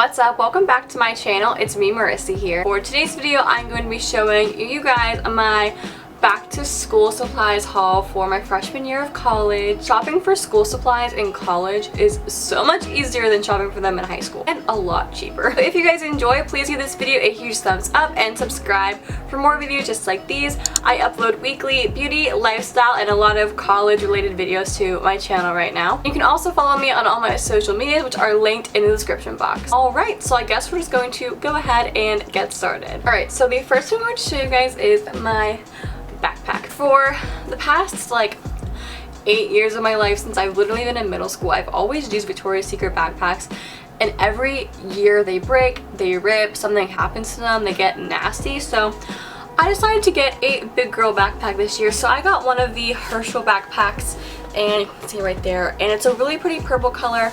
What's up? Welcome back to my channel. It's me, Marisa here. For today's video, I'm going to be showing you guys my back to school supplies haul for my freshman year of college. Shopping for school supplies in college is so much easier than shopping for them in high school and a lot cheaper. So if you guys enjoy, please give this video a huge thumbs up and subscribe for more videos just like these. I upload weekly beauty, lifestyle, and a lot of college related videos to my channel right now. You can also follow me on all my social medias, which are linked in the description box. Alright, so I guess we're just going to go ahead and get started. Alright, so the first thing I'm going to show you guys is my backpack. For the past like 8 years of my life, since I've literally been in middle school, I've always used Victoria's Secret backpacks, and every year they break, they rip, something happens to them, they get nasty. So I decided to get a big girl backpack this year. So I got one of the Herschel backpacks, and you can see right there, and it's a really pretty purple color,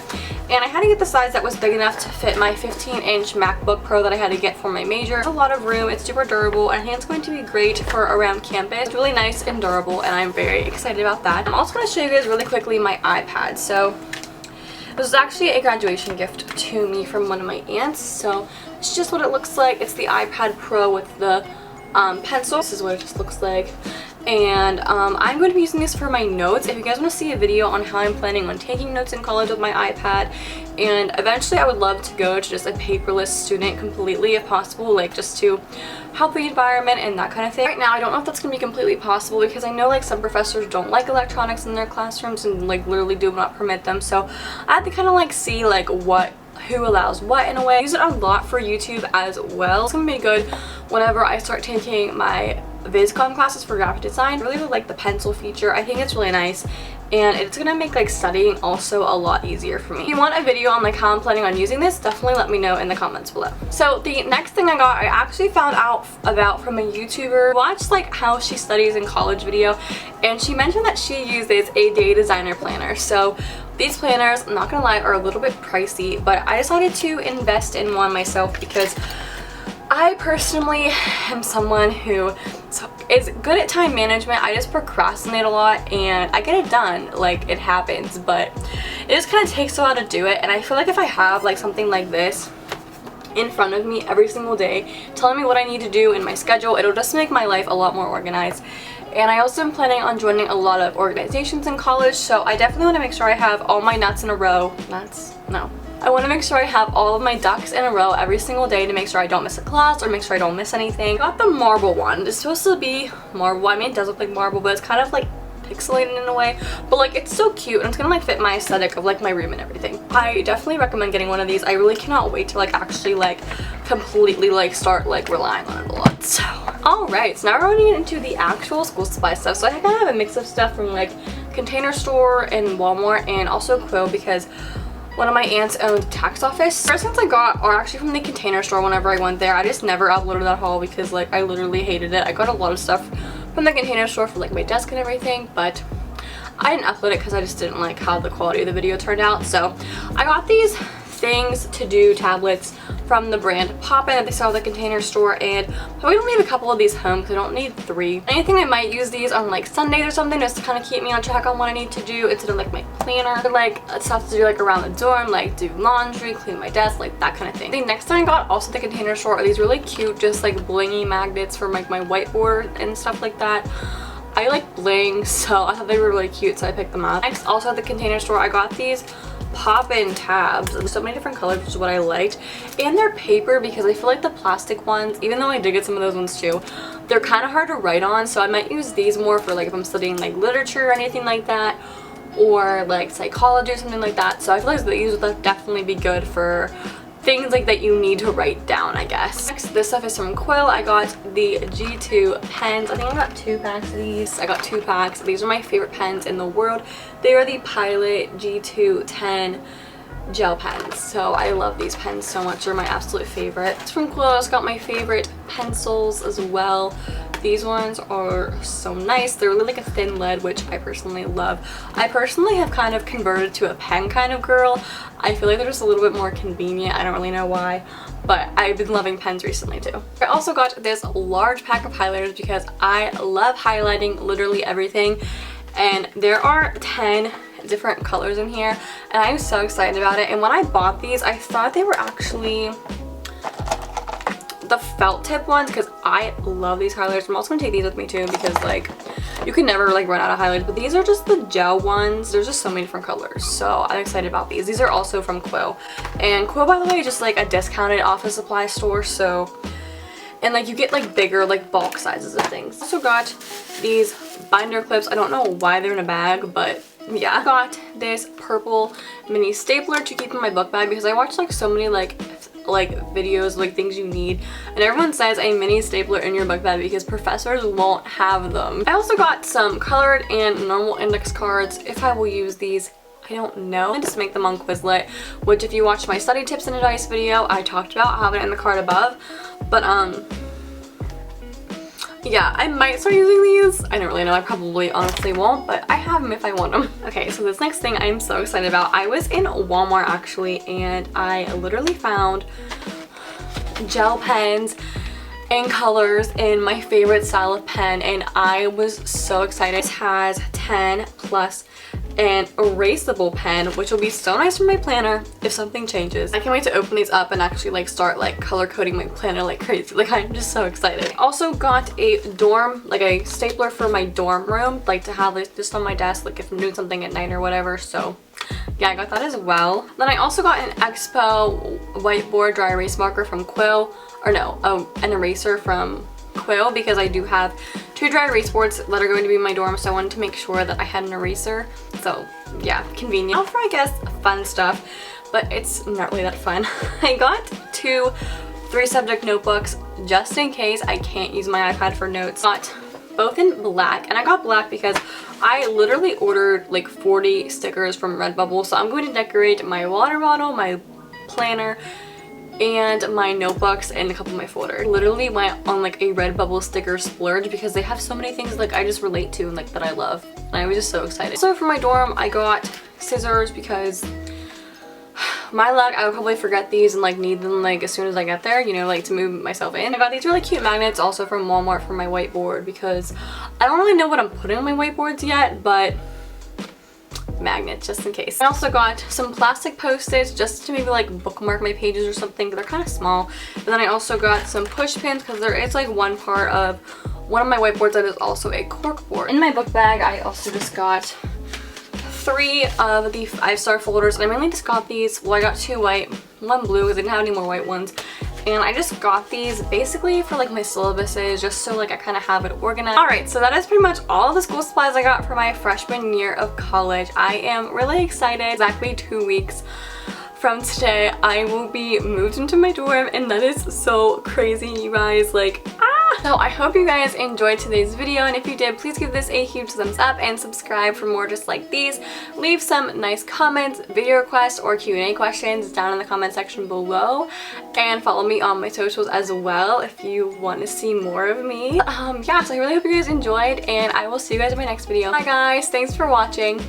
and I had to get the size that was big enough to fit my 15-inch MacBook Pro that I had to get for my major. There's a lot of room, it's super durable, and I think it's going to be great for around campus. It's really nice and durable, and I'm very excited about that. I'm also going to show you guys really quickly my iPad. So this is actually a graduation gift to me from one of my aunts, so it's just what it looks like. It's the iPad Pro with the pencil. This is what it just looks like. And I'm going to be using this for my notes. If you guys want to see a video on how I'm planning on taking notes in college with my iPad, and eventually I would love to go to just a paperless student completely if possible, like just to help the environment and that kind of thing. Right now I don't know if that's going to be completely possible because I know like some professors don't like electronics in their classrooms and like literally do not permit them, so I have to kind of like see like who allows what in a way. I use it a lot for YouTube as well. It's gonna be good whenever I start taking my VizCom classes for graphic design. I really would like the pencil feature. I think it's really nice, and it's gonna make like studying also a lot easier for me. If you want a video on like how I'm planning on using this, definitely let me know in the comments below. So the next thing I got, I actually found out about from a YouTuber. I watched like how she studies in college video, and she mentioned that she uses a day designer planner. So these planners, I'm not gonna lie, are a little bit pricey, but I decided to invest in one myself because I personally am someone who is good at time management. I just procrastinate a lot and I get it done, like it happens, but it just kind of takes a while to do it. And I feel like if I have like something like this in front of me every single day telling me what I need to do in my schedule, it'll just make my life a lot more organized. And I also am planning on joining a lot of organizations in college, so I definitely want to make sure I have all my nuts in a row. I want to make sure I have all of my ducks in a row every single day to make sure I don't miss a class or make sure I don't miss anything. I got the marble one. It's supposed to be marble. I mean, it does look like marble, but it's kind of like pixelated in a way, but like it's so cute and it's gonna like fit my aesthetic of like my room and everything. I definitely recommend getting one of these. I really cannot wait to like actually like completely like start like relying on it a lot. So alright, so now we're going to get into the actual school supply stuff. So I kind of have a mix of stuff from like Container Store and Walmart and also Quill because one of my aunts owned a tax office. First things I got are actually from the Container Store whenever I went there. I just never uploaded that haul because like I literally hated it. I got a lot of stuff from the Container Store for like my desk and everything, but I didn't upload it because I just didn't like how the quality of the video turned out. So I got these things to do tablets from the brand Pop-In that they sell at the Container Store, and I'm going to leave a couple of these home because I don't need 3. Anything I might use these on like Sundays or something just to kind of keep me on track on what I need to do instead of like my planner. Like stuff to do like around the dorm, like do laundry, clean my desk, like that kind of thing. The next thing I got also at the Container Store are these really cute just like blingy magnets for like my whiteboard and stuff like that. I like bling, so I thought they were really cute, so I picked them up. Next, also at the Container Store, I got these Pop-In tabs. There's so many different colors, which is what I liked, and they're paper because I feel like the plastic ones, even though I did get some of those ones too, they're kind of hard to write on, so I might use these more for like if I'm studying like literature or anything like that, or like psychology or something like that. So I feel like these would definitely be good for things like that you need to write down, I guess. Next, this stuff is from Quill. I got the G2 pens. I think I got 2 packs of these. I got 2 packs. These are my favorite pens in the world. They are the Pilot G2 10 gel pens. So I love these pens so much. They're my absolute favorite. It's from Quill. I also got my favorite pencils as well. These ones are so nice. They're really like a thin lead, which I personally love. I personally have kind of converted to a pen kind of girl. I feel like they're just a little bit more convenient. I don't really know why, but I've been loving pens recently too. I also got this large pack of highlighters because I love highlighting literally everything, and there are 10 different colors in here, and I'm so excited about it. And when I bought these, I thought they were actually the felt tip ones because I love these highlighters. I'm also gonna take these with me too because like you can never like run out of highlighters, but these are just the gel ones. There's just so many different colors, so I'm excited about these. These are also from Quill, and Quill, by the way, is just like a discounted office supply store, so, and like you get like bigger like bulk sizes of things. Also got these binder clips. I don't know why they're in a bag, but yeah. I got this purple mini stapler to keep in my book bag because I watched like so many like videos, like things you need, and everyone says a mini stapler in your book bag because professors won't have them. I also got some colored and normal index cards. If I will use these, I don't know. I just make them on Quizlet, which if you watched my study tips and advice video, I talked about having it in the card above. But yeah, I might start using these. I don't really know. I probably honestly won't, but I have them if I want them. Okay, so this next thing I'm so excited about. I was in Walmart actually, and I literally found gel pens and colors in my favorite style of pen, and I was so excited. This has 10 plus an erasable pen, which will be so nice for my planner if something changes. I can't wait to open these up and actually like start like color coding my planner like crazy. Like I'm just so excited. Also got a like a stapler for my dorm room, like to have like just on my desk, like if I'm doing something at night or whatever. So yeah, I got that as well. Then I also got an Expo whiteboard dry erase marker from Quill, or no, an eraser from Quill, because I do have 2 dry erase boards that are going to be in my dorm, so I wanted to make sure that I had an eraser. So yeah, convenient. Now for, I guess, fun stuff, but it's not really that fun. I got 2 3-subject notebooks just in case I can't use my iPad for notes. Got both in black, and I got black because I literally ordered like 40 stickers from Redbubble, so I'm going to decorate my water bottle, my planner, and my notebooks and a couple of my folders. Literally went on like a Redbubble sticker splurge because they have so many things like I just relate to and like that I love, and I was just so excited. So for my dorm, I got scissors because my luck, I would probably forget these and like need them like as soon as I get there, you know, like to move myself in. I got these really cute magnets also from Walmart for my whiteboard because I don't really know what I'm putting on my whiteboards yet, but magnets just in case. I also got some plastic post-its just to maybe like bookmark my pages or something. They're kind of small. And then I also got some push pins because there is like one part of one of my whiteboards that is also a cork board. In my book bag, I also just got 3 of the 5-star folders, and I mainly just got these. Well, I got 2 white, 1 blue because I didn't have any more white ones. And I just got these basically for like my syllabuses, just so like I kind of have it organized. Alright, so that is pretty much all of the school supplies I got for my freshman year of college. I am really excited. Exactly 2 weeks from today, I will be moved into my dorm, and that is so crazy, you guys. Like, So I hope you guys enjoyed today's video, and if you did, please give this a huge thumbs up and subscribe for more just like these. Leave some nice comments, video requests, or Q&A questions down in the comment section below, and follow me on my socials as well if you want to see more of me. Yeah, so I really hope you guys enjoyed, and I will see you guys in my next video. Bye guys, thanks for watching.